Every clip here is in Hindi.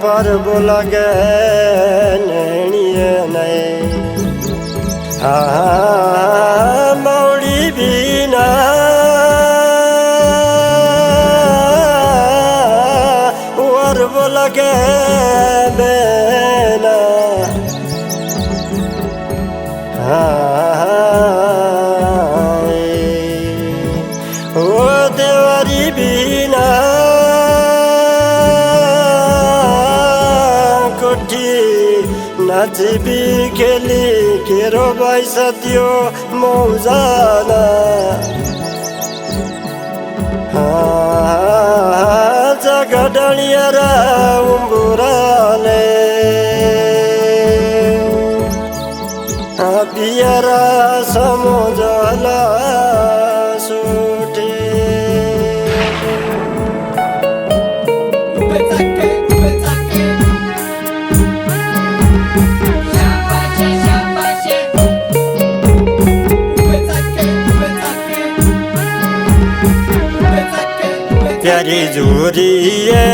पर बोलगे नैनिए नहीं मौड़ी बिना और बोलगे बेना ओ देवारी बिना नाचबी खेली केरो भाई सत्यो मौजाना जगा डलियारा उम्बुराले बियारा समुजला सुटे प्यारी झूरिए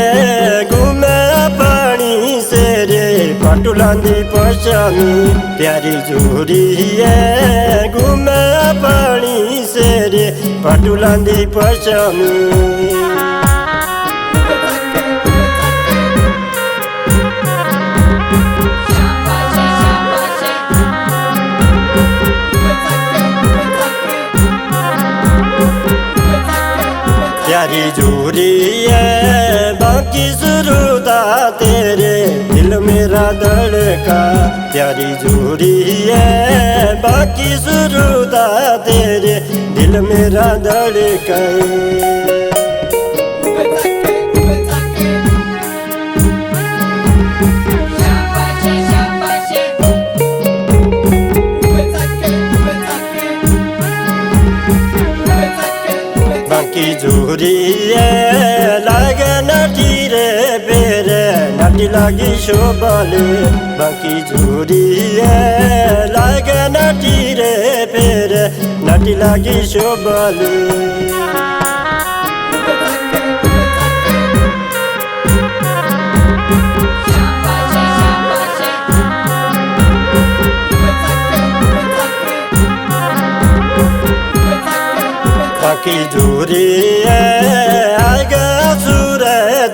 घूमे पानी से रे पटुलांदी पश्चिमी प्यारी झूरिए घूमे पानी से रे पटुलांदी पश्चिमी प्यारी झूरिए बाकी शुरुता तेरे दिल मेरा धड़का प्यारी झूरिए बाकी शुरुता तेरे दिल मेरा धड़का बाकी झूरिए लागे नटी रे बेरे नटी लागी शोभले बाकी झूरिए लागे नटी रे बेरे नटी लागी शोभले बाकी झूरिए आगे सुर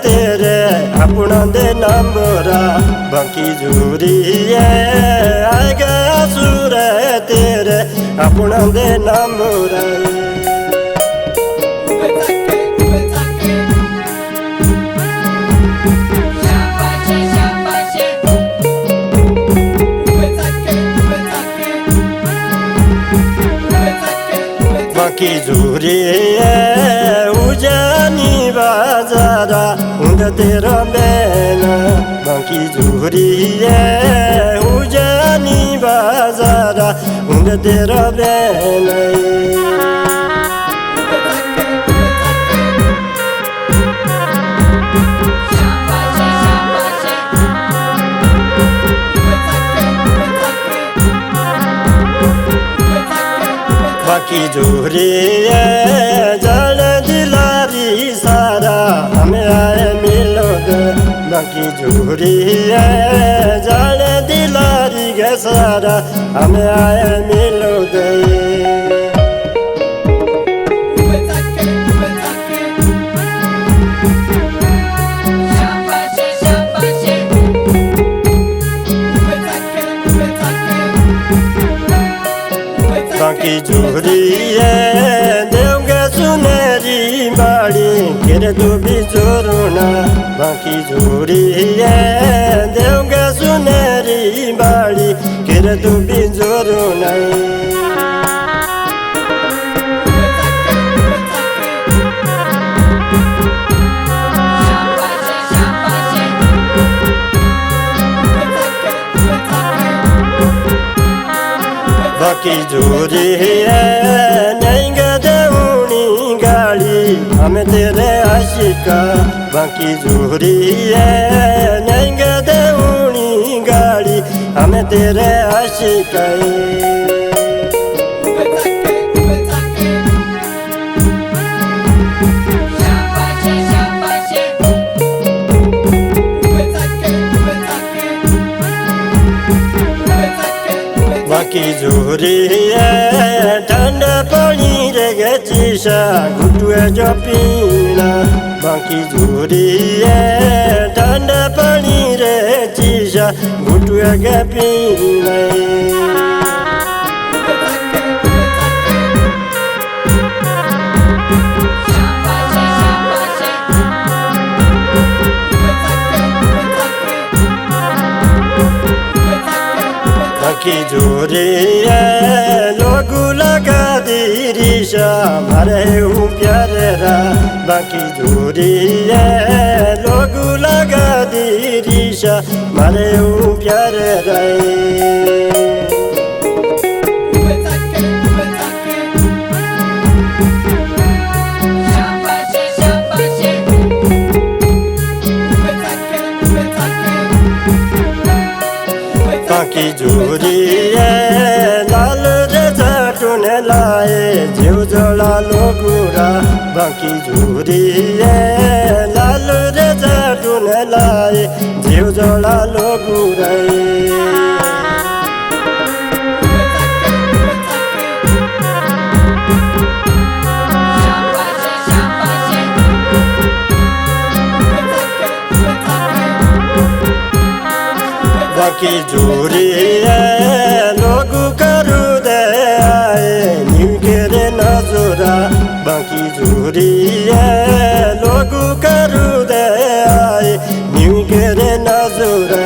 तेरे अपना दे नंबरा बाकी झूरिए आगे सुर तेरे अपना दे नंबरा बाकी झूरिए उजानी बाजारा उंद तेरा बेना बाकी झूरिए उजानी बाजारा उंद तेरा बेना बाकी झूरिए जल दिलारी सारा हमें आए मिलो दे बाकी झूरिए जल दिलारी गे सारा हमें आए मिलो दे बाकी झूरिए देवगे सुनेरी बाड़ी केरे तू भी जोरुना बाकी झूरिए देवगे सुनेरी बाड़ी केरे तू भी जोरुना बाकी झूरिए नहीं गदौनी गाड़ी हमें तेरे आशिका बाकी झूरिए नहीं गदौनी गाड़ी हमें तेरे आशिका बाकी जोरी ठंडा पानी रे गचिसा घुटुए जो पीना बाकी जोरी ठंडा पानी रे चिसा घुटुए के पीना बाकी जोरी लोगु लगा दिरिसा मारे प्यारे रा बाकी जोरी लोगु लगा दिरिसा मारे प्यारे रा बाकी जोरी लाल रे जाटुन लाए जीव जोड़ा लोगुरा बाकी जोरी लाल रे जाटुन लाए जीव जोड़ा लोगुरा बाकी जोरी लोगु करू दे आए निमके रे नजोरा बाकी जोरी लोगु करू दे आए निमके रे नजोरा।